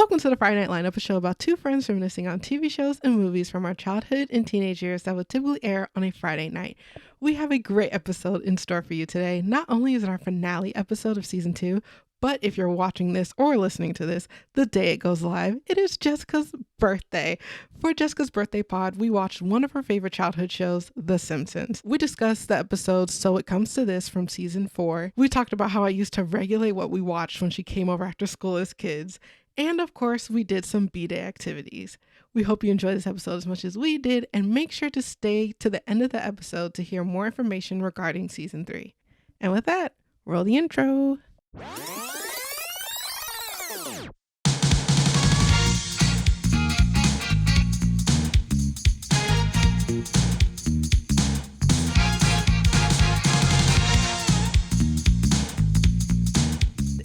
Welcome to the Friday Night Lineup, a show about two friends reminiscing on TV shows and movies from our childhood and teenage years that would typically air on a Friday night. We have a great episode in store for you today. Not only is it our finale episode of season 2, but if you're watching this or listening to this the day it goes live, it is Jessica's birthday. For Jessica's birthday pod, we watched one of her favorite childhood shows, The Simpsons. We discussed the episode So It Comes to This from season 4. We talked about how I used to regulate what we watched when she came over after school as kids. And of course, we did some Bday activities. We hope you enjoyed this episode as much as we did, and make sure to stay to the end of the episode to hear more information regarding season 3. And with that, roll the intro.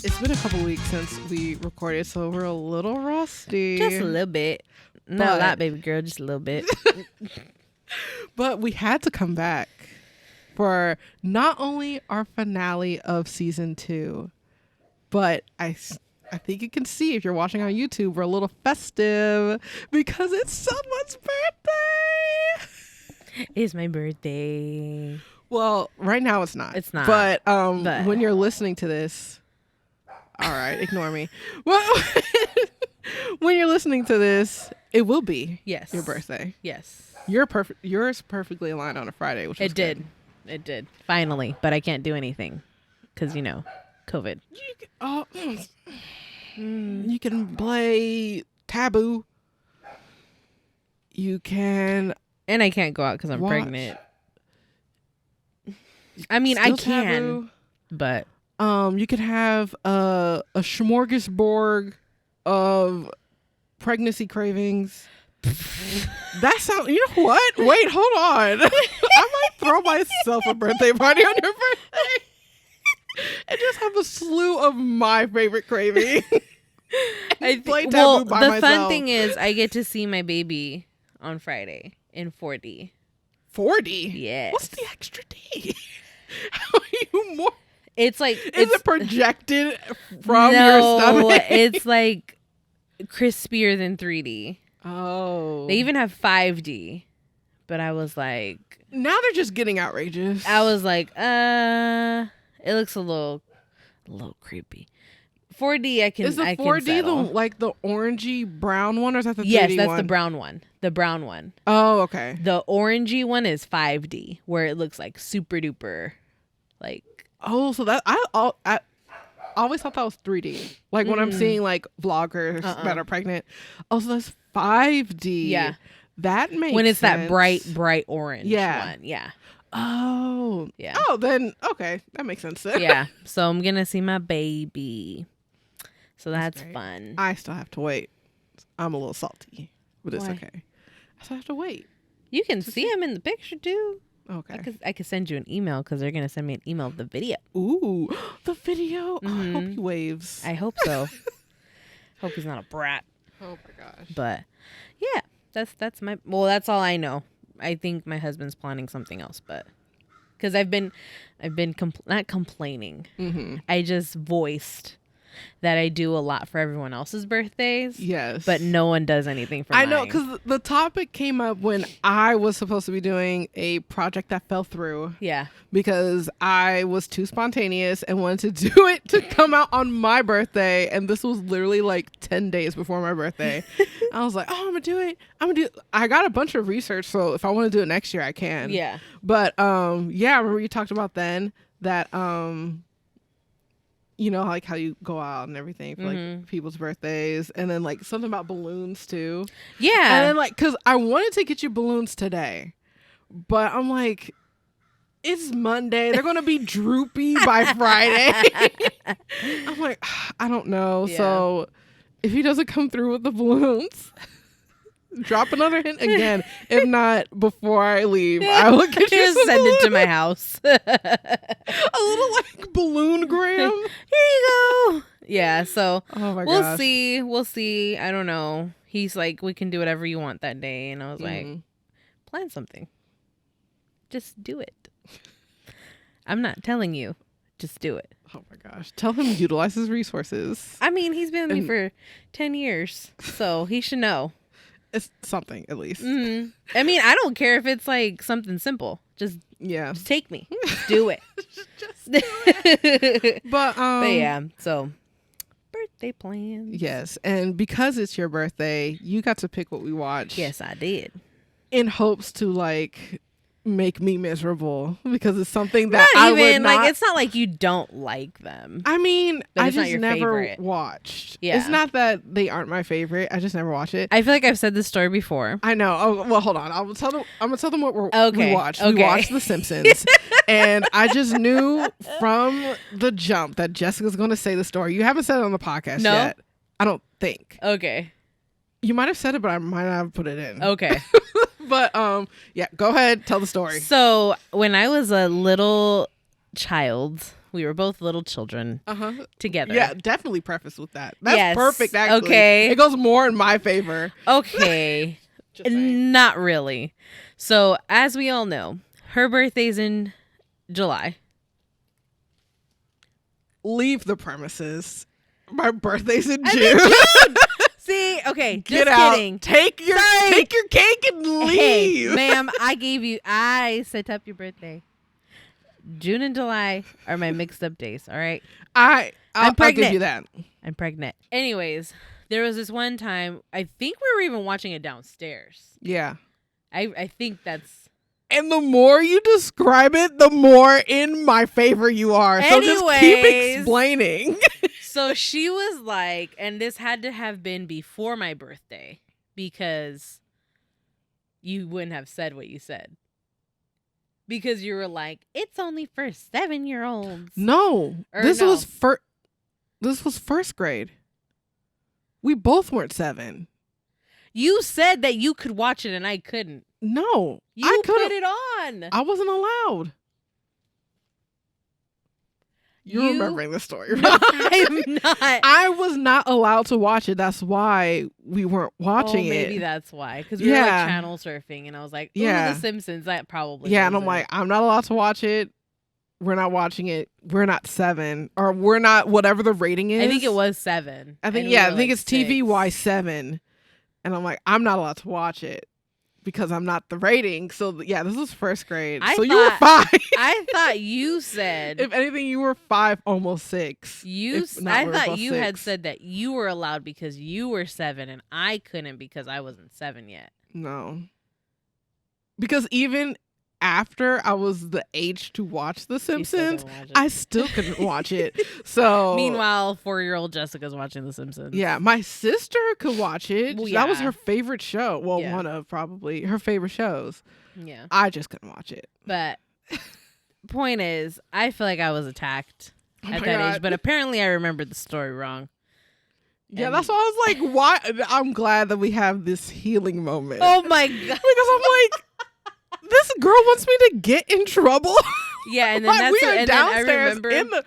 It's been a couple weeks since we recorded, so we're a little rusty. Just a little bit. Not a lot, baby girl, just a little bit. But we had to come back for not only our finale of season 2, but I think you can see if you're watching on YouTube, we're a little festive because it's someone's birthday. It's my birthday. Well, right now it's not. It's not. But when you're listening to this, all right, ignore me. Well, when you're listening to this, it will be your birthday. Yes. Yours perfectly aligned on a Friday, which was It good. did. Finally. But I can't do anything because, COVID. You can play Taboo. You can... And I can't go out because I'm pregnant. I mean, Still I can, Taboo. but... You could have a smorgasbord of pregnancy cravings. That sounds... You know what? Wait, hold on. I might throw myself a birthday party on your birthday and just have a slew of my favorite cravings. Play Taboo by myself. The fun thing is I get to see my baby on Friday in 4D. 4D? Yes. What's the extra D? How are you more... It's like... Is it projected from your stomach? It's like crispier than 3D. Oh. They even have 5D. But I was like... Now they're just getting outrageous. I was like, it looks a little creepy. 4D, I can. Is the 4D the orangey brown one, or is that the 3D one? Yes, that's the brown one. The brown one. Oh, okay. The orangey one is 5D, where it looks like super duper, like. Oh, so that I always thought that was 3D. Like when I'm seeing like vloggers that are pregnant. Oh, so that's 5D. Yeah, that makes when it's sense. that bright orange one. Yeah. Oh. Yeah. Oh, then okay, that makes sense. Then. Yeah. So I'm gonna see my baby. So that's fun. I still have to wait. I'm a little salty, but it's okay. I still have to wait. You can see him in the picture too. Okay. I could send you an email because they're gonna send me an email of the video. Ooh, the video. Oh, I hope he waves. I hope so. Hope he's not a brat. Oh my gosh. But yeah, that's my. Well, that's all I know. I think my husband's planning something else, but because I've been not complaining. Mm-hmm. I just voiced that I do a lot for everyone else's birthdays. Yes. But no one does anything for mine. I know, because the topic came up when I was supposed to be doing a project that fell through. Yeah. Because I was too spontaneous and wanted to do it to come out on my birthday. And this was literally like 10 days before my birthday. I was like, oh, I'm going to do it. I got a bunch of research, so if I want to do it next year, I can. Yeah. But, yeah, I remember you talked about then that, you know, like how you go out and everything for like people's birthdays, and then like something about balloons too. Yeah. And then like, cause I wanted to get you balloons today, but I'm like, it's Monday. They're going to be droopy by Friday. I'm like, I don't know. Yeah. So if he doesn't come through with the balloons, drop another hint again. If not, before I leave, I will get you just send it to my house. A little like balloon gram. Here you go. Yeah, so we'll see. We'll see. I don't know. He's like, we can do whatever you want that day. And I was like, plan something. Just do it. I'm not telling you. Just do it. Oh my gosh. Tell him to utilize his resources. I mean, he's been with me for 10 years, so he should know. It's something, at least. Mm-hmm. I mean, I don't care if it's like something simple. Just take me. Just do it. Just do it. But yeah, so birthday plans. Yes, and because it's your birthday, you got to pick what we watch. Yes, I did. In hopes to like make me miserable because it's something that I would not. Like, it's not like you don't like them. I mean, I just never favorite. watched. Yeah. It's not that they aren't my favorite. I just never watch it. I feel like I've said this story before. I know. Oh, well, hold on. I'm gonna tell them what we watched. Okay. We watched The Simpsons, and I just knew from the jump that Jessica's gonna say the story. You haven't said it on the podcast yet. I don't think. Okay. You might have said it, but I might not have put it in. Okay. But yeah, go ahead, tell the story. So when I was a little child, we were both little children together. Yeah, definitely preface with that. That's perfect, actually. Okay. It goes more in my favor. Okay. Not really. So as we all know, her birthday's in July. Leave the premises. My birthday's in June. See, okay, Get just out. kidding. Take your cake and leave. Hey, ma'am, I set up your birthday. June and July are my mixed up days, all right? I'm pregnant. I'll give you that. I'm pregnant. Anyways, there was this one time, I think we were even watching it downstairs. Yeah. I think that's... And the more you describe it, the more in my favor you are. So just keep explaining. So she was like, and this had to have been before my birthday because you wouldn't have said what you said. Because you were like, it's only for 7-year-olds. No. This was first grade. We both weren't 7. You said that you could watch it and I couldn't. No. You put it on. I wasn't allowed. You're remembering the story, right? I'm not. I was not allowed to watch it. That's why we weren't watching it. Maybe that's why. Because we were like channel surfing and I was like, ooh, The Simpsons. That probably Yeah, and I'm like, I'm not allowed to watch it. We're not watching it. We're not 7. Or we're not whatever the rating is. I think it was 7. I think, I think it's TVY 7. And I'm like, I'm not allowed to watch it. Because I'm not the rating. So, yeah, this was first grade. You were 5. I thought you said... If anything, you were 5, almost 6. I thought you had said that you were allowed because you were 7 and I couldn't because I wasn't 7 yet. No. Because even after I was the age to watch The Simpsons, I still couldn't watch it. So meanwhile, 4-year-old Jessica's watching The Simpsons. Yeah, my sister could watch it. Well, That was her favorite show. Well, one of probably her favorite shows. Yeah. I just couldn't watch it. But point is, I feel like I was attacked at that age, but apparently I remembered the story wrong. Yeah, that's why I was like, why? I'm glad that we have this healing moment. Oh my God. Because I'm like, this girl wants me to get in trouble. Yeah, and then that's we are downstairs and I remember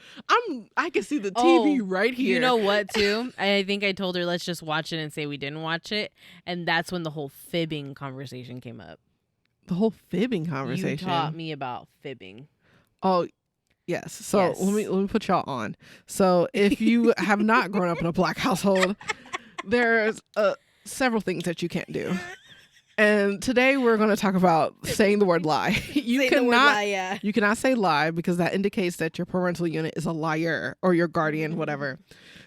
I can see the TV right here. You know what too? I think I told her let's just watch it and say we didn't watch it, and that's when the whole fibbing conversation came up. The whole fibbing conversation. You taught me about fibbing. Oh, yes. So let me put y'all on. So if you have not grown up in a Black household, there's several things that you can't do. And today we're going to talk about saying the word lie. You cannot say lie because that indicates that your parental unit is a liar or your guardian, whatever.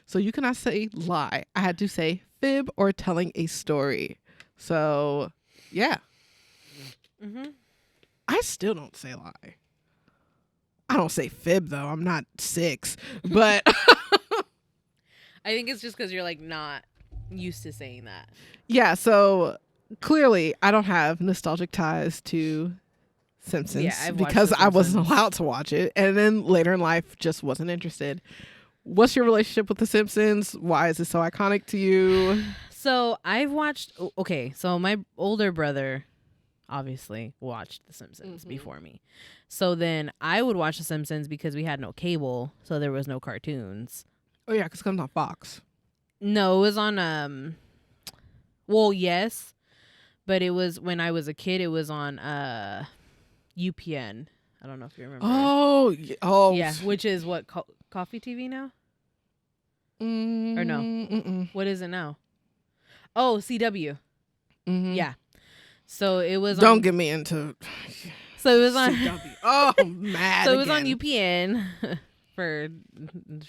So you cannot say lie. I had to say fib or telling a story. So, yeah. Mm-hmm. I still don't say lie. I don't say fib though. I'm not 6, but I think it's just because you're like not used to saying that. Yeah. So clearly, I don't have nostalgic ties to Simpsons because I wasn't allowed to watch it, and then later in life, just wasn't interested. What's your relationship with The Simpsons? Why is it so iconic to you? So I've watched. Okay, so my older brother obviously watched The Simpsons before me. So then I would watch The Simpsons because we had no cable, so there was no cartoons. Oh yeah, because it comes on Fox. No, it was on well, yes, but it was when I was a kid. It was on UPN. I don't know if you remember. Oh, yeah, which is what Coffee TV now, or no? What is it now? Oh, CW. Mm-hmm. Yeah. So it was. Don't get me into. So it was on. CW. Oh, mad. So it was again. on UPN for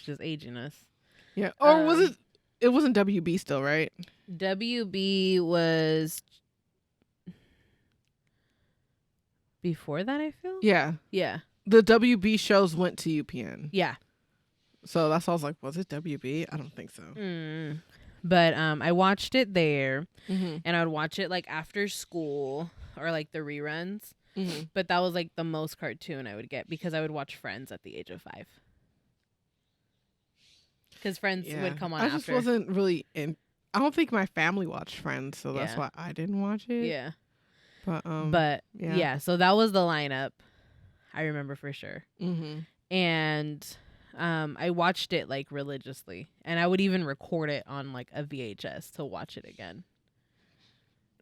just aging us. Yeah. Or was it? It wasn't WB still, right? WB was before that, I feel. Yeah. Yeah. The WB shows went to UPN. Yeah. So that's why I was like, was it WB? I don't think so. But I watched it there, Mm-hmm. and I would watch it like after school or like the reruns. Mm-hmm. But that was like the most cartoon I would get because I would watch Friends at the age of 5. Because Friends would come on after. I just wasn't really in. I don't think my family watched Friends, so that's why I didn't watch it. Yeah. But yeah, so that was the lineup. I remember for sure. Mm-hmm. And I watched it like religiously, and I would even record it on like a VHS to watch it again.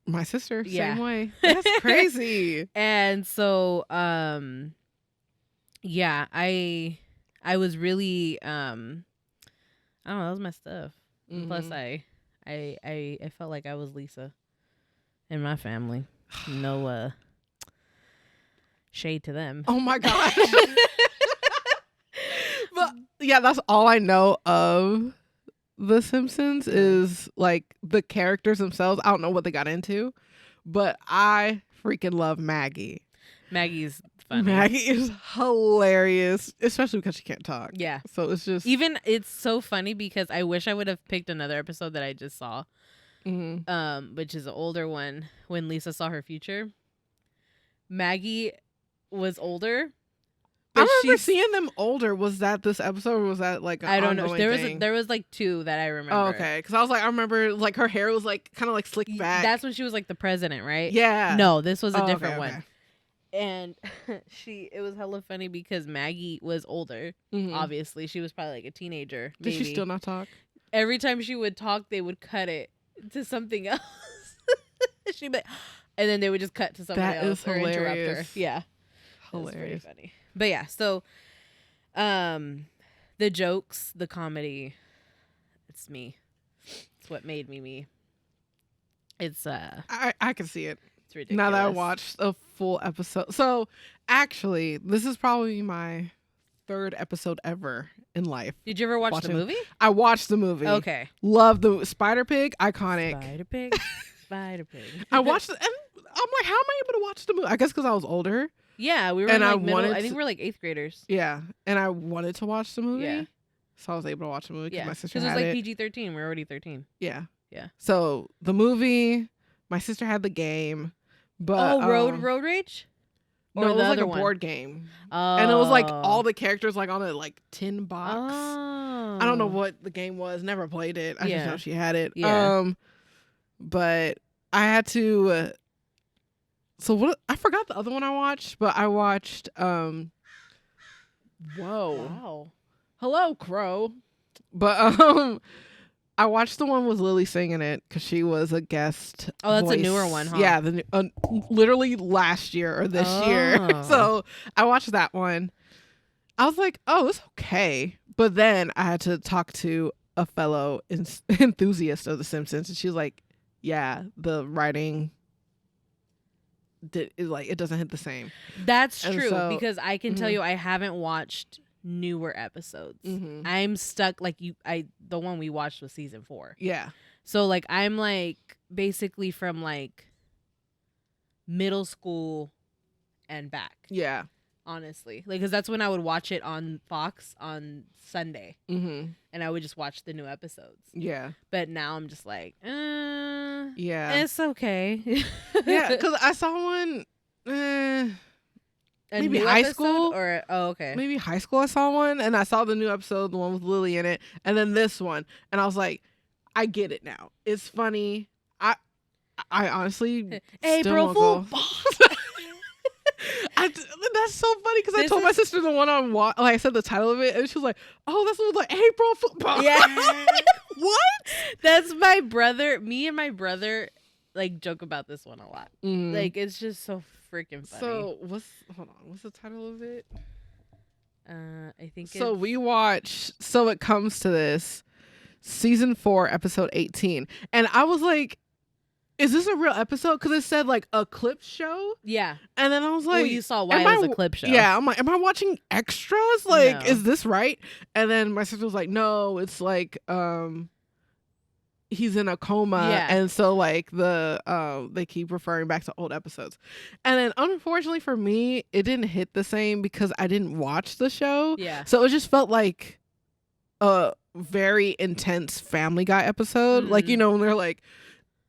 My sister, same way. That's crazy. And so, yeah, I was really, I don't know, that was my stuff. Mm-hmm. Plus, I felt like I was Lisa in my family. No shade to them. Oh my gosh. But yeah, that's all I know of The Simpsons is like the characters themselves. I don't know what they got into, but I freaking love Maggie. Maggie's funny. Maggie is hilarious, especially because she can't talk. Yeah. So it's just it's so funny because I wish I would have picked another episode that I just saw. Mm-hmm. Which is an older one when Lisa saw her future. Maggie was older. I remember seeing them older. Was that this episode or was that like an I don't know. thing? There was like 2 that I remember. Oh, okay. Because I was like, I remember like her hair was like kind of like slicked back. That's when she was like the president, right? Yeah. No, this was a different one. Okay. And it was hella funny because Maggie was older. Mm-hmm. Obviously, she was probably like a teenager. Did she still not talk? Every time she would talk, they would cut it to something else. She'd be, and then they would just cut to something else or interrupt her. Yeah, hilarious. Pretty funny. But yeah, so the jokes, the comedy, it's me. It's what made me me. It's I can see it. It's ridiculous. Now that I watched a full episode. So actually, this is probably my 3rd episode ever in life. Did you ever watch the movie? I watched the movie. Okay. Love the Spider Pig, iconic. Spider Pig. Spider Pig. I watched it and I'm like, how am I able to watch the movie? I guess because I was older. Yeah, we were in like middle. I think we were like 8th graders. Yeah, and I wanted to watch the movie. Yeah. So I was able to watch the movie because my sister had it was like PG-13. We're already 13. Yeah. Yeah. So the movie, my sister had the game, but Road Rage. Or no, it was like a board game. Oh. And it was like all the characters like on a like tin box. Oh. I don't know what the game was. Never played it. I just know she had it. Yeah. But I had to. So what? I forgot the other one I watched, but I watched. Whoa. Wow. Hello, Crow. But I watched the one with Lily singing it because she was a guest. Oh, that's voice. a newer one, huh? Yeah, literally last year or this year. So I watched that one. I was like, oh, it's okay. But then I had to talk to a fellow enthusiast of The Simpsons, and she was like, yeah, the writing it doesn't hit the same. That's true because I can tell you I haven't watched newer episodes. Mm-hmm. I'm stuck the one we watched was season 4. Yeah. So like I'm like basically from like middle school and back. Yeah. Honestly, like because that's when I would watch it on Fox on Sunday, and I would just watch the new episodes. Yeah. But now I'm just like, yeah, it's okay. Yeah, because I saw one. Maybe high school or okay. Maybe high school I saw one and I saw the new episode, the one with Lily in it, and then this one, and I was like, I get it now. It's funny. I honestly April Fool. That's so funny because I told my sister the one on like I said the title of it, and she was like, "Oh, that's what like April Fool." Yeah. What? That's my brother. Me and my brother. like joke about this one a lot. Mm. Like it's just so freaking funny. So what's the title of it? I think so we watch So It Comes to This, season 4, episode 18, and I was like, is this a real episode? Because it said like a clip show. Yeah. And then I was like, well, you saw why it was a clip show. Yeah, I'm like, am I watching extras? Like, No. is this right? And then my sister was like, no, it's like he's in a coma. Yeah. And so like they keep referring back to old episodes. And then unfortunately for me, it didn't hit the same because I didn't watch the show. Yeah. So it just felt like a very intense Family Guy episode. Mm. Like, you know, when they're like,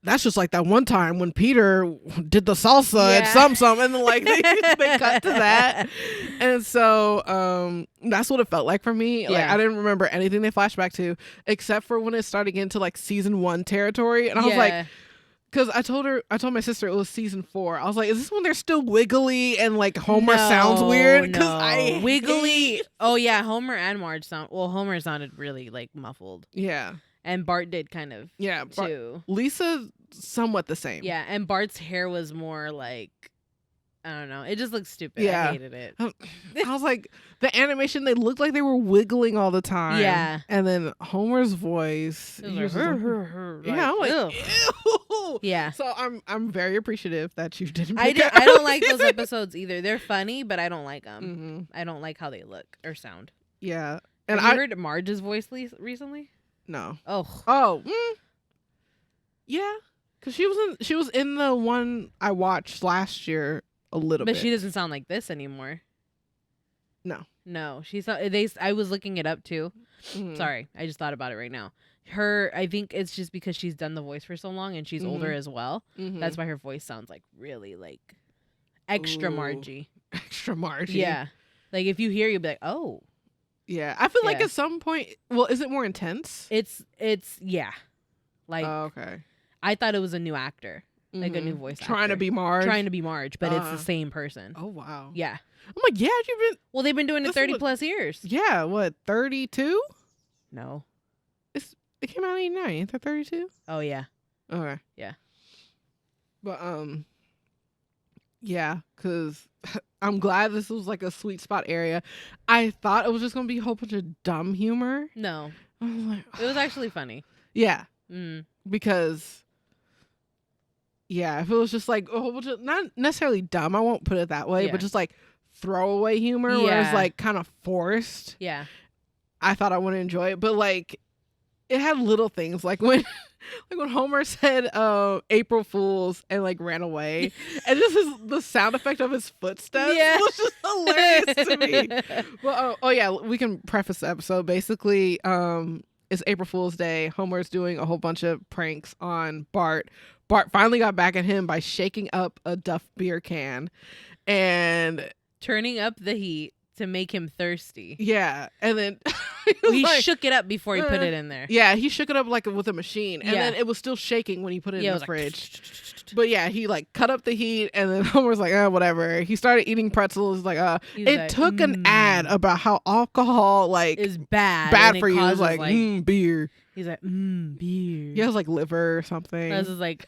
that's just like that one time when Peter did the salsa at some, and then like they cut to that, and so that's what it felt like for me. Like I didn't remember anything they flashed back to except for when it started getting to like season 1 territory, and I was like, because I told my sister it was season 4. I was like, is this when they're still wiggly and like Homer sounds weird? Because I wiggly. Oh yeah, Homer and Marge sound. Well, Homer sounded really like muffled. Yeah. And Bart did kind of too. Lisa, somewhat the same. Yeah, and Bart's hair was more like, I don't know. It just looked stupid. Yeah. I hated it. I was like, the animation, they looked like they were wiggling all the time. Yeah. And then Homer's voice. It was like, yeah, I'm like, ugh. ew. Yeah. So I'm very appreciative that you didn't. I don't like those episodes either. They're funny, but I don't like them. Mm-hmm. I don't like how they look or sound. Yeah. And Have you heard Marge's voice recently? No. Oh. Yeah. Because she was in the one I watched last year a little bit. But she doesn't sound like this anymore. No. I was looking it up too. Mm-hmm. Sorry, I just thought about it right now. I think it's just because she's done the voice for so long and she's older as well. Mm-hmm. That's why her voice sounds like really like extra Margie. Extra Margie. Yeah. Like if you hear, you'll be like, oh. Yeah. I feel like at some point, well, is it more intense? It's yeah. Like, okay. I thought it was a new actor. Like a new voice actor. Trying to be Marge. But it's the same person. Oh, wow. Yeah. I'm like, yeah, you've been... Well, they've been doing it 30 plus years. Yeah, what, 32? No. It came out in 89. Ain't that 32? Oh, yeah. Okay. Yeah. But, yeah, because I'm glad this was like a sweet spot area. I thought it was just going to be a whole bunch of dumb humor. No. I was like... It was actually funny. Yeah. Mm. Because... Yeah, if it was just like a whole bunch of, not necessarily dumb, I won't put it that way, but just like throwaway humor where it's like kind of forced. Yeah. I thought I wouldn't enjoy it, but like it had little things like when Homer said April Fools and like ran away and the sound effect of his footsteps was just hilarious to me. Well, oh yeah, we can preface the episode. Basically, it's April Fool's Day. Homer's doing a whole bunch of pranks on Bart. Bart finally got back at him by shaking up a Duff beer can and turning up the heat to make him thirsty. Yeah. And then he shook it up before he put it in there. Yeah, he shook it up like with a machine. And then it was still shaking when he put it in the fridge. But yeah, he like cut up the heat and then Homer's like, whatever. He started eating pretzels like it took an ad about how alcohol like is bad for you. It was like beer. He's like, beer. He has like liver or something. This is like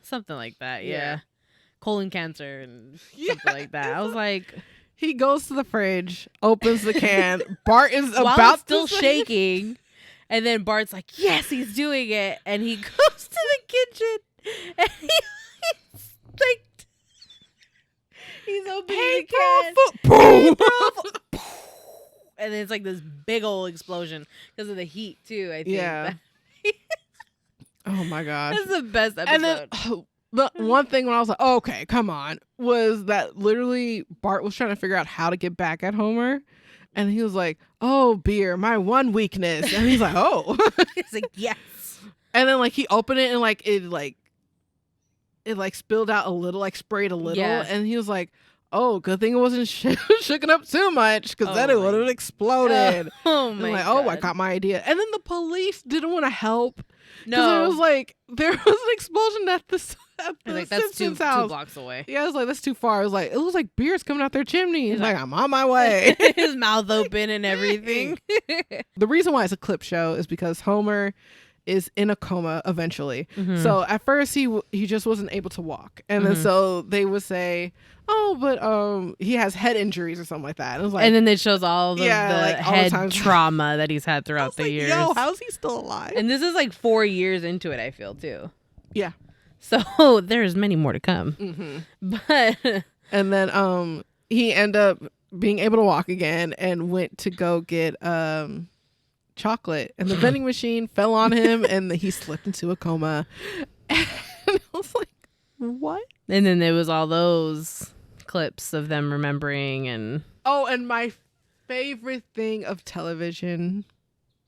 something like that, yeah. Colon cancer and something like that. I was like, he goes to the fridge, opens the can. Bart is while about it's still shaking, and then Bart's like, yes, he's doing it, and he goes to the kitchen, and he's like, he's opening the can. Boom! And then it's like this big old explosion because of the heat too. I think. Yeah. Oh my gosh, that's the best episode. And then the one thing when I was like, okay, come on, was that literally Bart was trying to figure out how to get back at Homer, and he was like, "Oh, beer, my one weakness," and he's like, "Oh," he's like, "Yes," and then like he opened it and like it spilled out a little, like sprayed a little, and he was like, oh, good thing it wasn't shooken up too much because then it would have exploded. Oh my god. Oh, I got my idea. And then the police didn't want to help. No. It was like, there was an explosion at the like, that's Simpsons two house. blocks away. Yeah, I was like, that's too far. It was like beer's coming out their chimney. He's like, I'm on my way. His mouth open and everything. The reason why it's a clip show is because Homer is in a coma eventually. Mhm. So at first he just wasn't able to walk, and then so they would say, oh, but he has head injuries or something like that. And it was like, and then it shows all of the like, all the head times. trauma that he's had I throughout was the like, years. yo, how's he still alive? And this is like 4 years into it, I feel, too. Yeah. So there's many more to come. But and then he ended up being able to walk again and went to go get chocolate, and the vending machine fell on him and he slipped into a coma. And I was like, what? and then there was all those clips of them remembering and And my favorite thing of television,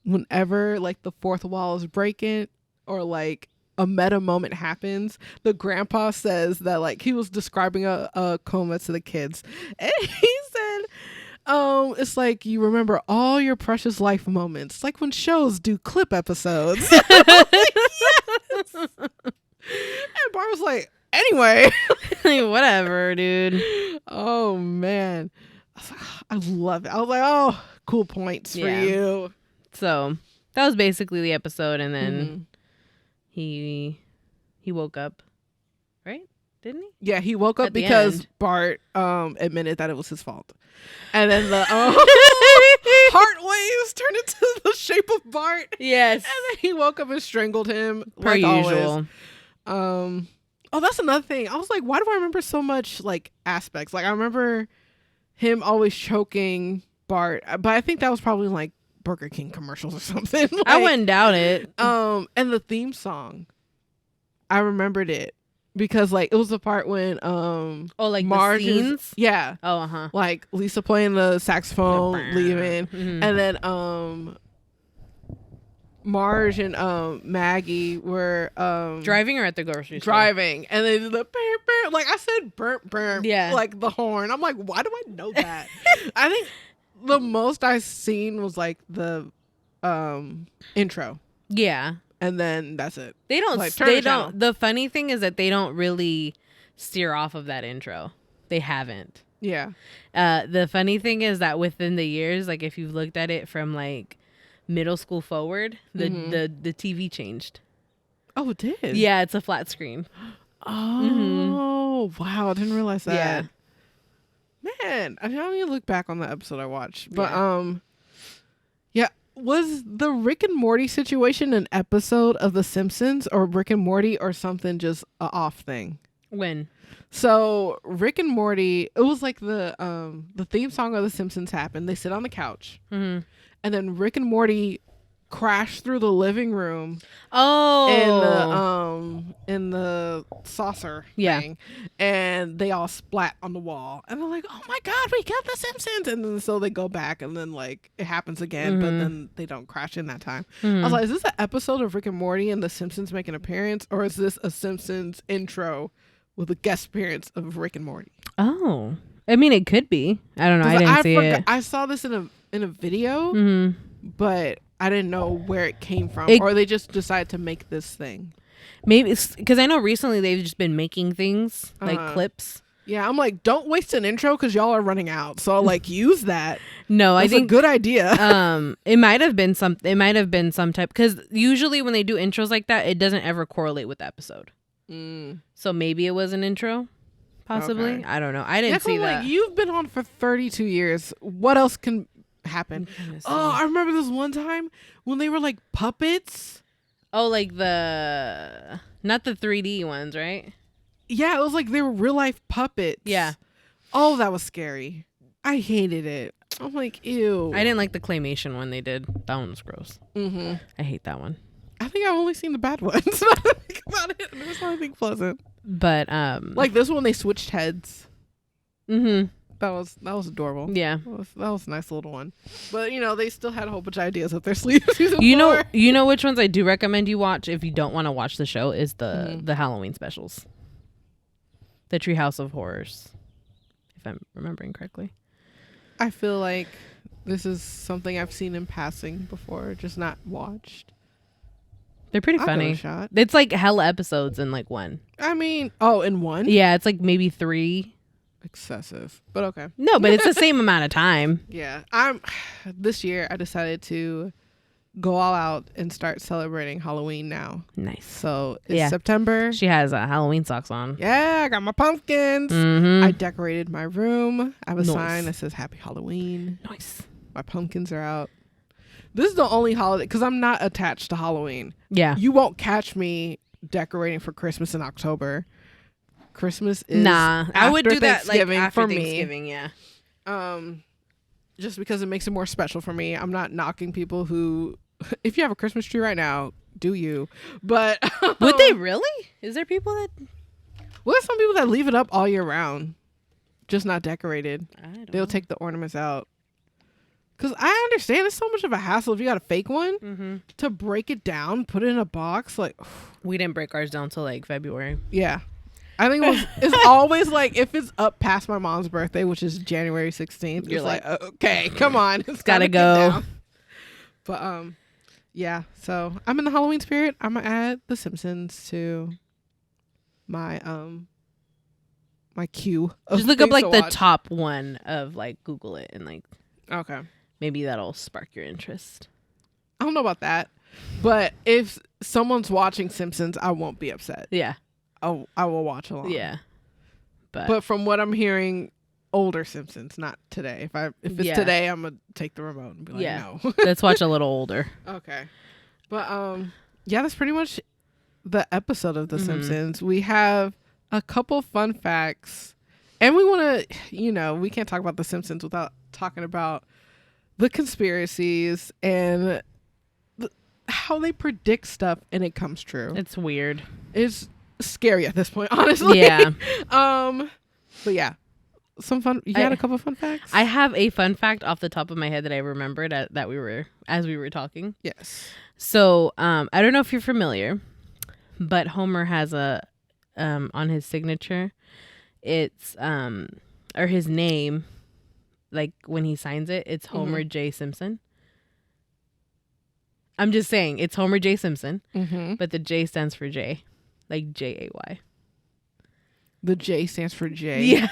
whenever like the fourth wall is breaking or like a meta moment happens, the grandpa says that like he was describing a coma to the kids, and he said, it's like you remember all your precious life moments, like when shows do clip episodes. Yes. And Bart was like, anyway. like, whatever, dude. Oh man, I love it. I was like, oh, cool points for you. So that was basically the episode, and then he woke up, right? Didn't he? Yeah, he woke up At the because end. Bart admitted that it was his fault, and then the heart waves turned into the shape of Bart. Yes. And then he woke up and strangled him Per like usual. always. That's another thing. I was like, why do I remember so much like aspects? Like I remember him always choking Bart, but I think that was probably like Burger King commercials or something. Like, I wouldn't doubt it. and the theme song, I remembered it because like it was the part when like Marge the scenes? yeah, Oh, like Lisa playing the saxophone, leaving, and then Marge and Maggie were driving or at the grocery store? driving, and they did the burr, burr, like I said, burr, burr, Yeah. like the horn. I'm like, why do I know that? I think the most I seen was like the intro, Yeah. and then that's it. They don't. Like, turn They the channel. don't. The funny thing is that they don't really steer off of that intro. They haven't. Yeah. The funny thing is that within the years, like if you've looked at it from like middle school forward, the TV changed. Oh, it did. Yeah, it's a flat screen. Oh, wow! I didn't realize that. Yeah. Man, I don't even look back on the episode I watched, but yeah. Was the Rick and Morty situation an episode of The Simpsons or Rick and Morty or something just a off thing? When? So Rick and Morty, it was like the theme song of The Simpsons happened. They sit on the couch, and then Rick and Morty crash through the living room. Oh, In the saucer Yeah. thing, and they all splat on the wall, and they're like, "Oh my god, we killed the Simpsons!" And then so they go back, and then like it happens again, but then they don't crash in that time. I was like, "Is this an episode of Rick and Morty and the Simpsons make an appearance, or is this a Simpsons intro with a guest appearance of Rick and Morty?" Oh, I mean, it could be. I don't know. I didn't see it. I saw this in a video, but I didn't know where it came from, or they just decided to make this thing. Maybe it's because I know recently they've just been making things like clips. Yeah, I'm like, don't waste an intro because y'all are running out. So I'll like use that. No, That's I think a good idea. it might have been some. It might have been some type, because usually when they do intros like that, it doesn't ever correlate with the episode. So maybe it was an intro, possibly. Okay. I don't know. I didn't see that. Like, you've been on for 32 years. What else can happen? Oh, I remember this one time when they were like puppets. Oh, like not the 3D ones, right? Yeah, it was like they were real life puppets. Yeah. Oh, that was scary. I hated it. I'm like, ew. I didn't like the claymation one they did. That one was gross. I hate that one. I think I've only seen the bad ones. Now that I think about it, there's nothing pleasant. But like this one, they switched heads. Mm-hmm. That was adorable. Yeah. That was a nice little one. But they still had a whole bunch of ideas up their sleeve. You know which ones I do recommend you watch if you don't want to watch the show is the Halloween specials. The Treehouse of Horrors, if I'm remembering correctly. I feel like this is something I've seen in passing before, just not watched. They're pretty I'll funny. give it a shot. It's like hella episodes in like one. I mean, in one? Yeah, it's like maybe 3. Excessive, but okay. No, but it's the same amount of time. Yeah, this year I decided to go all out and start celebrating Halloween now. Nice. So it's September. She has Halloween socks on. Yeah, I got my pumpkins. Mm-hmm. I decorated my room. I have a sign that says Happy Halloween. Nice. My pumpkins are out. This is the only holiday, because I'm not attached to Halloween. Yeah. You won't catch me decorating for Christmas in October. Christmas is I would do that like after for Thanksgiving, me. Yeah. Just because it makes it more special for me. I'm not knocking people who, if you have a Christmas tree right now, do you? But would they really? Is there people that? Well, there's some people that leave it up all year round, just not decorated. They'll take the ornaments out. Because I understand it's so much of a hassle if you got a fake one to break it down, put it in a box. Like, we didn't break ours down till like February. Yeah. I think it's always like if it's up past my mom's birthday, which is January 16th, you're like, okay, come on. It's gotta go. But yeah, so I'm in the Halloween spirit. I'm gonna add The Simpsons to my my queue. Just look up like the top one of like Google it and like okay. Maybe that'll spark your interest. I don't know about that. But if someone's watching Simpsons, I won't be upset. Yeah. I will watch along. Yeah. But from what I'm hearing, older Simpsons, not today. If it's today, I'm gonna take the remote and be like, no. Let's watch a little older. Okay. But yeah, that's pretty much the episode of The Simpsons. We have a couple fun facts. And we want to, we can't talk about The Simpsons without talking about the conspiracies and how they predict stuff and it comes true. It's weird. It's scary at this point, honestly. Yeah. But yeah, some fun. You had a couple fun facts? I have a fun fact off the top of my head that I remembered as we were talking. Yes. So, I don't know if you're familiar, but Homer has a on his signature, it's or his name, like when he signs it, it's Homer J. Simpson. I'm just saying it's Homer J. Simpson, but the J stands for J, like J-A-Y. The J stands for J. Yeah.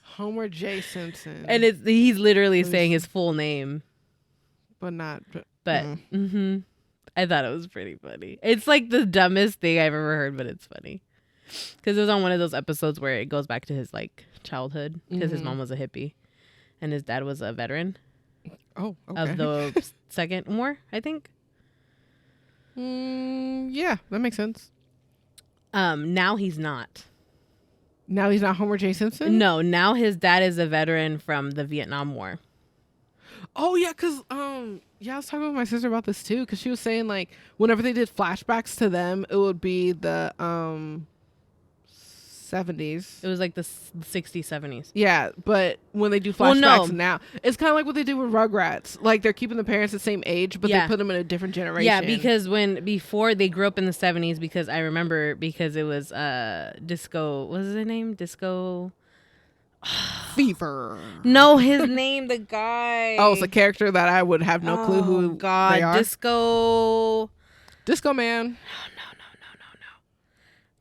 Homer J. Simpson. And he's literally saying his full name. But not. But I thought it was pretty funny. It's like the dumbest thing I've ever heard, but it's funny. Because it was on one of those episodes where it goes back to his like childhood. Because his mom was a hippie. And his dad was a veteran. Oh, okay. Of the Second War, I think. Yeah, that makes sense. Now he's not. Now he's not Homer J. Simpson? No, now his dad is a veteran from the Vietnam War. Oh, yeah, because, I was talking with my sister about this, too, because she was saying, like, whenever they did flashbacks to them, it would be the, 70s. It was like the 60s, 70s. Yeah, but when they do flashbacks now, it's kind of like what they do with Rugrats. Like, they're keeping the parents the same age, but they put them in a different generation. Yeah, because before they grew up in the 70s, because I remember, because it was Disco, what was his name? Disco... Fever. No, his name, the guy. Oh, it's a character that I would have no clue who they are. Disco Man.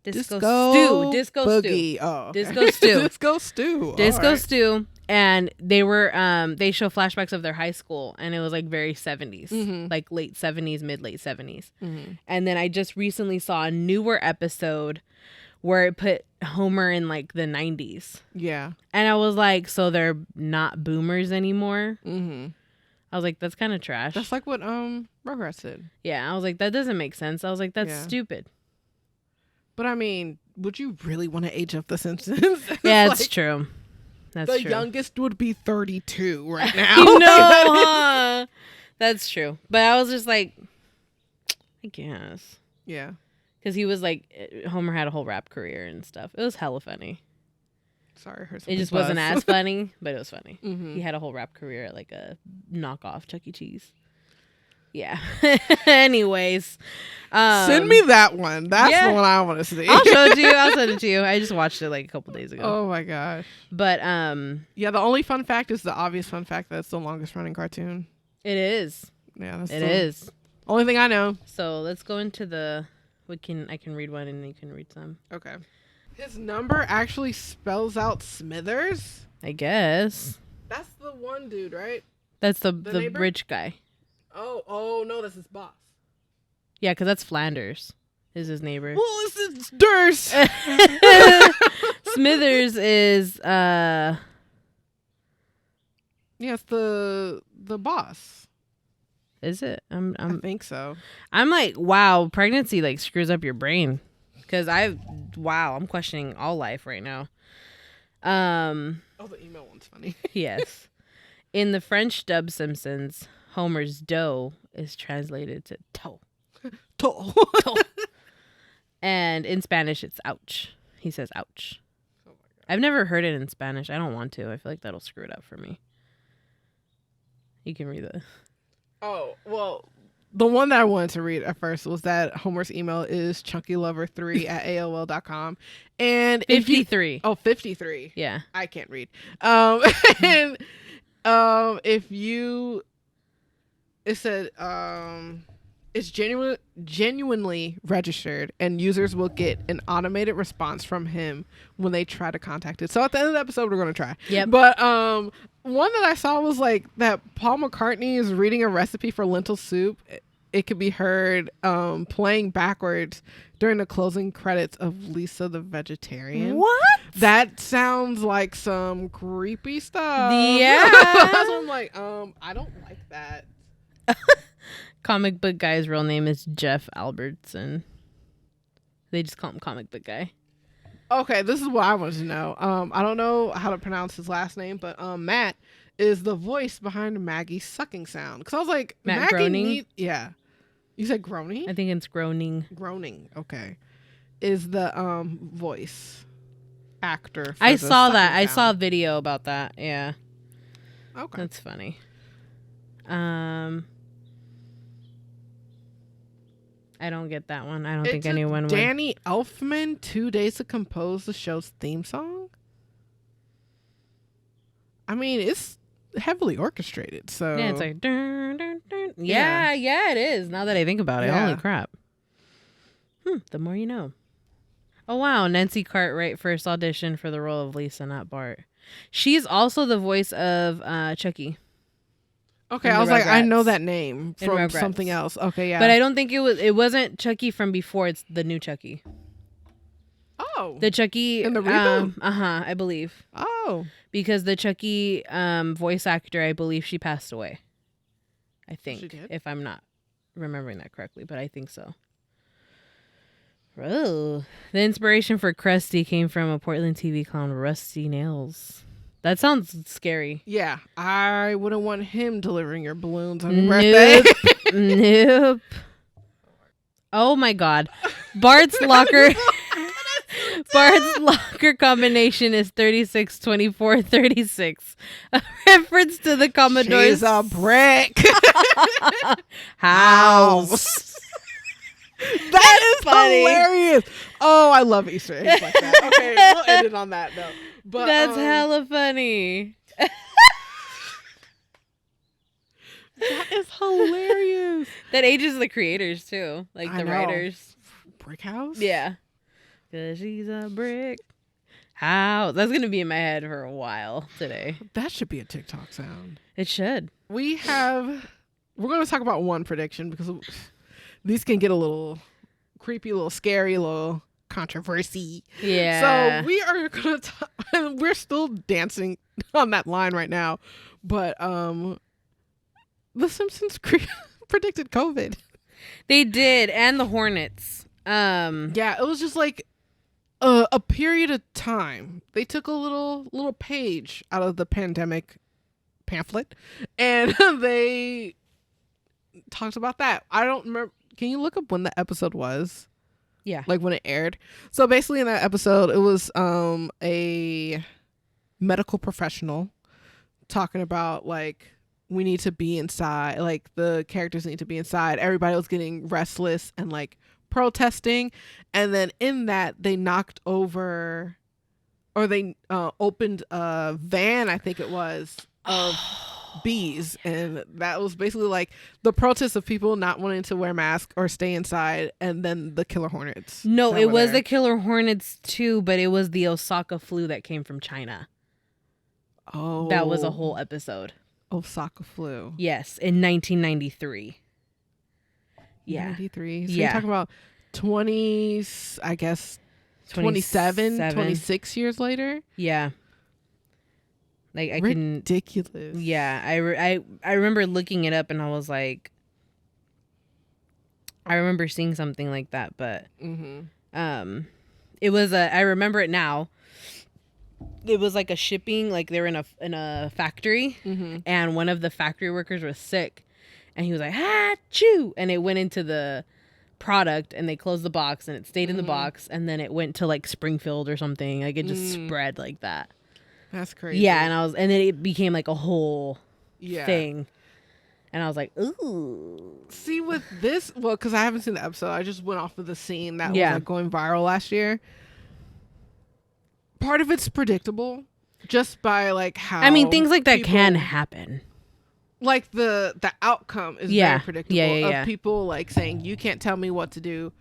No. Disco Stew. Disco Boogie. Stew. Oh, okay. Disco Stew. Disco Stew. Disco Stew. And they were they show flashbacks of their high school, and it was like very 70s, like late 70s, late 70s. And then I just recently saw a newer episode where it put Homer in like the 90s. Yeah. And I was like, so they're not boomers anymore? I was like, that's kind of trash. That's like what Rugrats did. Yeah, I was like, that doesn't make sense. I was like, that's stupid. But I mean, would you really want to age up the Simpsons? Yeah, it's true. That's true. The youngest would be 32 right now. No, huh? That's true. But I was just like, I guess. Yeah. Because he was like, Homer had a whole rap career and stuff. It was hella funny. Sorry, I heard it just wasn't as funny, but it was funny. He had a whole rap career at like a knockoff Chuck E. Cheese. Yeah. Anyways. Send me that one. That's the one I want to see. I'll show it to you. I'll send it to you. I just watched it like a couple days ago. Oh my gosh. But yeah, the only fun fact is the obvious fun fact that it's the longest running cartoon. It is. Yeah, it is. Only thing I know. So let's go into the I can read one and you can read some. Okay. His number actually spells out Smithers? I guess. That's the one dude, right? That's the neighbor? rich guy. Oh no, that's his boss. Yeah, because that's Flanders is his neighbor. Well, it's Durst. Smithers is Yes, the boss. Is it? I think so. I'm like, wow, pregnancy like screws up your brain. Because I'm questioning all life right now. Oh, the email one's funny. Yes. In the French dub Simpsons, Homer's dough is translated to toe. Toe. And in Spanish, it's ouch. He says ouch. Oh my God. I've never heard it in Spanish. I don't want to. I feel like that'll screw it up for me. You can read it. Oh, well, the one that I wanted to read at first was that Homer's email is chunkylover3@aol.com. And 53. 53. Yeah. I can't read. And if you, it said, it's genuinely registered, and users will get an automated response from him when they try to contact it. So at the end of the episode, we're going to try. Yep. But one that I saw was like that Paul McCartney is reading a recipe for lentil soup. It could be heard playing backwards during the closing credits of Lisa the Vegetarian. What? That sounds like some creepy stuff. Yeah. That's what I'm like, I don't like that. Comic book guy's real name is Jeff Albertson. They just call him comic book guy. Okay, this is what I wanted to know. I don't know how to pronounce his last name, but Matt is the voice behind Maggie's sucking sound. Because I was like, Matt Maggie Groening? Yeah. You said groaning? I think it's groaning. Groaning, okay. Is the voice actor. I saw that. sucking I sound. saw a video about that. Yeah. Okay. That's funny. I don't get that one. I don't think anyone would. Danny Elfman 2 days to compose the show's theme song? I mean, it's heavily orchestrated, so... Yeah, it's like... Dun, dun, dun. Yeah, it is. Now that I think about it. Yeah. Holy crap. The more you know. Oh, wow. Nancy Cartwright first auditioned for the role of Lisa, not Bart. She's also the voice of Chucky. Okay, In I the was like, I know Rugrats. that name In from Rugrats. something else. Okay, yeah. But I don't think it wasn't Chucky from before. It's the new Chucky. Oh. The Chucky... In the reboot? I believe. Oh. Because the Chucky voice actor, I believe she passed away. I think. She did? If I'm not remembering that correctly, but I think so. Oh. The inspiration for Krusty came from a Portland TV clown, Rusty Nails. That sounds scary. Yeah, I wouldn't want him delivering your balloons on your birthday. Nope. Oh my God. Bart's locker combination is 36 24 36. A reference to the Commodore's She's a brick. house. That is funny. hilarious. Oh, I love Easter eggs like that. Okay, we'll end it on that note. But That's hella funny. that is hilarious. That ages the creators too, like I the know. writers. Brick house? Yeah. Cause she's a brick house. That's gonna be in my head for a while today. That should be a TikTok sound. It should. We're going to talk about one prediction because these can get a little creepy, a little scary, a little controversy. Yeah. So we are going to we're still dancing on that line right now. But the Simpsons predicted COVID. They did, and the Hornets. Yeah, it was just like a period of time. They took a little page out of the pandemic pamphlet and they talked about that. I don't remember. Can you look up when the episode was? Yeah. Like when it aired. So basically in that episode, it was a medical professional talking about like we need to be inside. Like the characters need to be inside. Everybody was getting restless and like protesting. And then in that they knocked over or they opened a van, I think it was, of bees, and that was basically like the protest of people not wanting to wear masks or stay inside, and then the killer hornets. No, that it were was there. the killer hornets too, but it was the Osaka flu that came from China. Oh, That was a whole episode. Osaka flu. Yes, in 1993. Yeah. 93. So Yeah. you're talking about 20, I guess, 27, 26 years later? Yeah. Like, I couldn't. Ridiculous. Yeah. I remember looking it up and I was like, I remember seeing something like that, but it was I remember it now. It was like a shipping, like they were in a factory, and one of the factory workers was sick, and he was like, "Achoo!" and it went into the product, and they closed the box, and it stayed in the box, and then it went to like Springfield or something. Like it just spread like that. That's crazy. Yeah, and then it became like a whole thing, and I was like, "Ooh." See, with this, well, because I haven't seen the episode, I just went off of the scene that was like going viral last year. Part of it's predictable, just by like how. I mean, things like that can happen. Like the outcome is very predictable of people like saying, "You can't tell me what to do."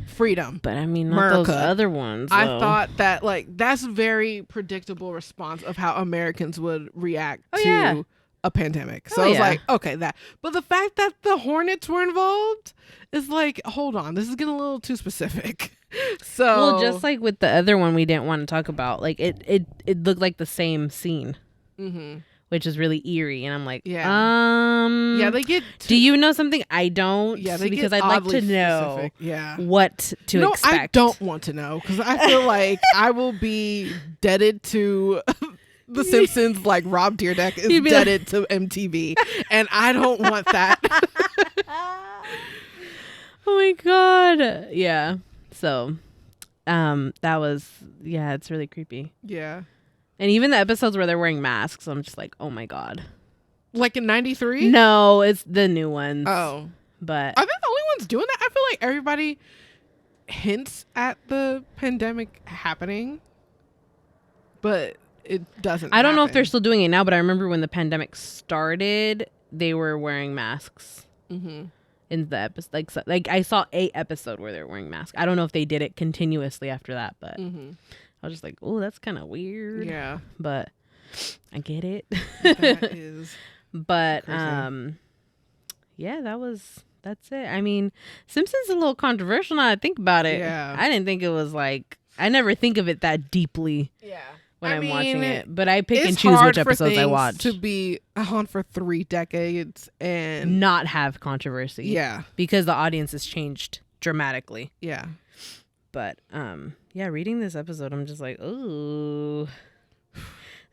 Freedom. But I mean, not those other ones. I thought that like that's a very predictable response of how Americans would react to a pandemic. So I was like, okay, that. But the fact that the Hornets were involved is like, hold on, this is getting a little too specific. So well, just like with the other one we didn't want to talk about, like it looked like the same scene, which is really eerie, and I'm like, they get. Do you know something I don't? Yeah, they because get I'd like to know. What to expect. I don't want to know because I feel like I will be deaded to. The Simpsons, like Rob Dyrdek is deaded to MTV, and I don't want that. Oh my god! Yeah. So, that was it's really creepy. Yeah. And even the episodes where they're wearing masks, I'm just like, oh my god. Like in 93? No, it's the new ones. Oh. But are they the only ones doing that? I feel like everybody hints at the pandemic happening, but it doesn't. I don't know if they're still doing it now, but I remember when the pandemic started, they were wearing masks. In the episode, like I saw a episode where they were wearing masks. I don't know if they did it continuously after that, but I was just like, oh, that's kind of weird. Yeah, but I get it. That is. But crazy. that's it. I mean, Simpsons is a little controversial now I think about it. Yeah, I didn't think it was like, I never think of it that deeply. Yeah. When I'm watching it, but I pick and choose which episodes I watch. To be on for 3 decades and not have controversy. Yeah, because the audience has changed dramatically. Yeah, but reading this episode, I'm just like, ooh,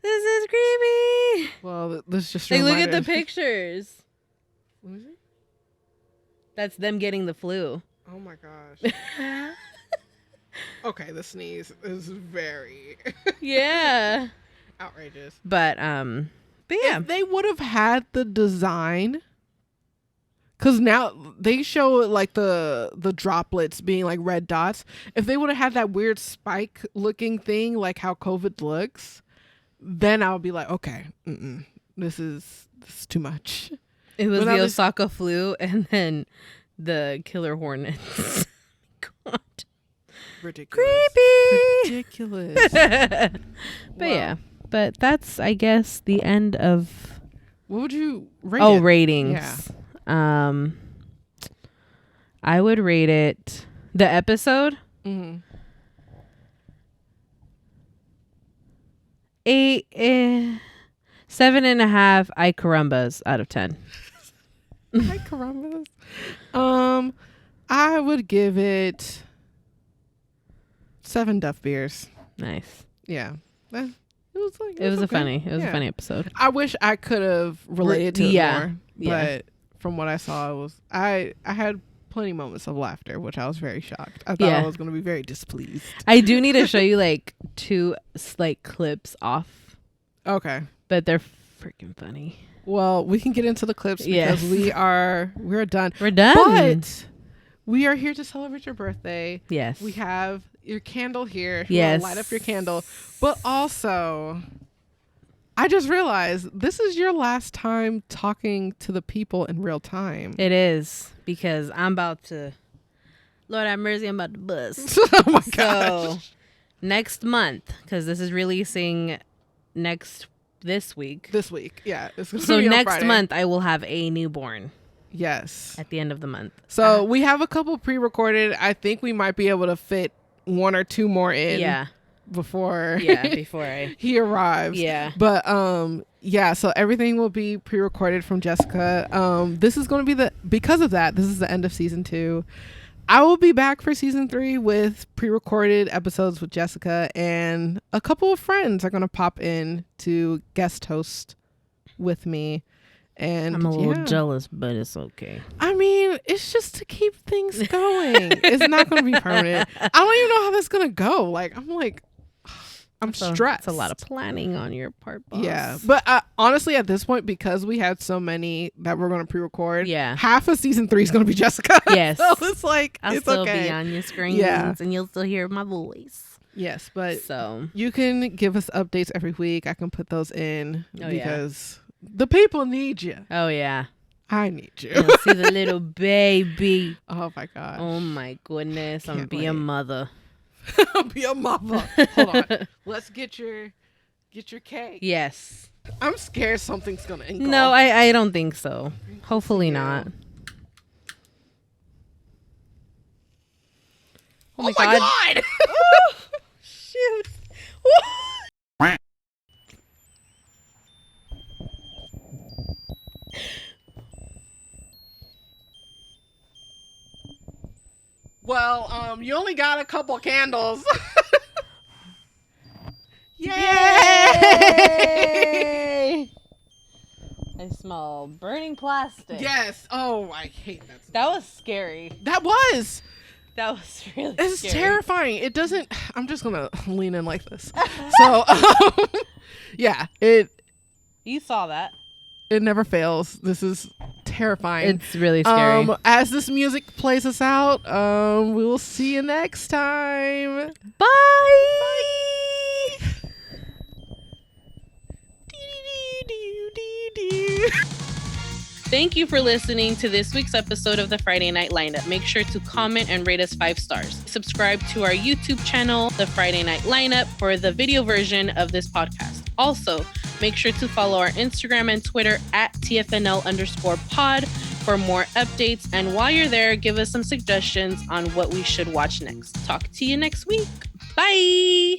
this is creepy. Well, this just like look at the pictures. What is it? That's them getting the flu. Oh my gosh. Okay, the sneeze is very outrageous. But yeah, if they would have had the design, because now they show like the droplets being like red dots. If they would have had that weird spike looking thing, like how COVID looks, then I would be like, okay, this is too much. It was the Osaka flu and then the killer hornets. God. Ridiculous. Creepy. Ridiculous. But but that's, I guess, the end of. What would you rate it? Ratings. Yeah. I would rate it, the episode, 8, 7.5 ay carumbas out of 10. Ay carumbas. I would give it 7 Duff beers. Nice. Yeah. It was a funny episode. I wish I could have related to it more. But from what I saw, it was I had plenty of moments of laughter, which I was very shocked. I thought I was going to be very displeased. I do need to show you like 2 like clips off. Okay. But they're freaking funny. Well, we can get into the clips because we're done. We're done. But we are here to celebrate your birthday. Yes. We have your candle here. If you want to light up your candle. But also, I just realized this is your last time talking to the people in real time. It is, because I'm about to, Lord have mercy, I'm about to bust. Oh my gosh. So next month, because this is releasing this week. This week, yeah. So next month I will have a newborn. Yes. At the end of the month. So we have a couple pre-recorded. I think we might be able to fit 1 or 2 more in. Yeah. Before he arrives. Yeah. But so everything will be pre-recorded from Jessica. This is going to be because of that, this is the end of season 2. I will be back for season 3 with pre-recorded episodes with Jessica, and a couple of friends are going to pop in to guest host with me. And I'm a little jealous, but it's okay. I mean, it's just to keep things going. It's not going to be permanent. I don't even know how that's going to go. I'm stressed. It's a lot of planning on your part, boss. Yeah. But honestly, at this point, because we had so many that we're going to pre-record, half of season 3 is going to be Jessica. Yes. So it's I'll still be on your screens and you'll still hear my voice. Yes, but you can give us updates every week. I can put those in because the people need you. Oh, yeah. I need you. You'll see the little baby. Oh, my gosh. Oh, my goodness. I'm going to be a mother. Be a mother. Hold on. Let's get your cake. Yes. I'm scared something's going to engulf. No, I don't think so. Hopefully not. Oh, my God. Oh, shoot. Well, you only got a couple candles. Yay! I smell burning plastic. Yes. Oh, I hate that smell. That was scary. That was really It's scary. terrifying. It doesn't... I'm just going to lean in like this. So, yeah, You saw that. It never fails. This is terrifying. It's really scary. As this music plays us out, we will see you next time. Bye. Thank you for listening to this week's episode of the Friday Night Lineup. Make sure to comment and rate us 5 stars. Subscribe to our YouTube channel, The Friday Night Lineup, for the video version of this podcast. Also, make sure to follow our Instagram and Twitter at TFNL_pod for more updates. And while you're there, give us some suggestions on what we should watch next. Talk to you next week. Bye.